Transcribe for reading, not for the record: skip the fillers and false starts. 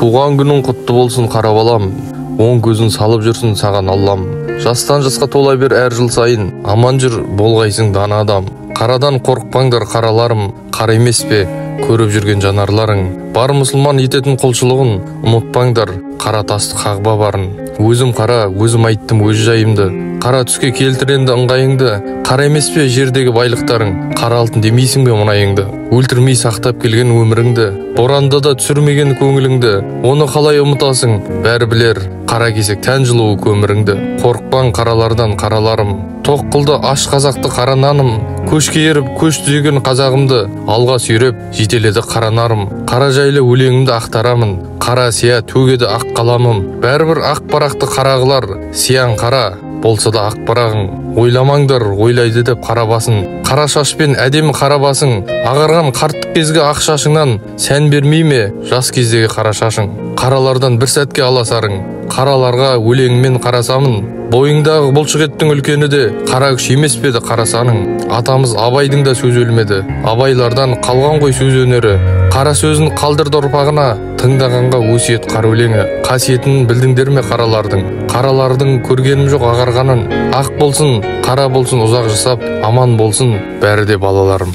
Туған күнің құтты болсын қара балам, оң көзін салып жүрсін саған Аллам. Жастан жасқа тола бер әр жыл сайын, аман жүр болғайсың дана адам. Қарадан қорықпаңдар қараларым, қара емес пе көріп жүрген жанарларың. Бар мұсылман ететін құлшылығын, ұмытпаңдар қара тасты қағба барын. Өзім қара, өзім айттым өз жайымды, қара түске келтіренді ыңғайыңды. Қара емес пе жердегі байлықтарың, қара алтын демейсің бе мұнайыңды. Өлтірмей сақтап келген өміріңді, боранда да түсірмеген көңіліңді. Оны қалай ұмытасың, бәрі білер қара кесек тән жылуы көміріңді. Қорықпаң қаралардан қараларым, тоқ қылды аш қазақты қара наным. Көшке еріп көш түзеген қазағымды, алға сүйреп жетеледі қара нарым. Қара жайлы өлеңімді ақтарамын, қара сия төгеді ақ қаламым. Бәрібір ақ парақты қарағылар, сияң қара болса да ақ парағың. Ойламаңдар ойлайды деп қара басын, қара шашпен әдемі қара басың. Ағарған қарттық кезгі ақ шашыңнан сән бермей ме жас кездегі қара шашың. Қаралардан бір сәтке аласарың, қараларға өлеңмен қарасамын. Бойыңдағы бұлшық еттің үлкені де қара күш емес пе еді қарасаның. Атамыз Абайдың да сөз өлмеді, абайлардан қалған ғой сөз өнері. Қара сөзін қалдырды ұрпағына, тыңдағанға өсиет қара өлеңі. Қасиетін білдіңдер ме қаралардың? Қаралардың көргенім жоқ ағарғанын. Ақ болсын, қара болсын ұзақ жасап, аман болсын бәрі де балаларым.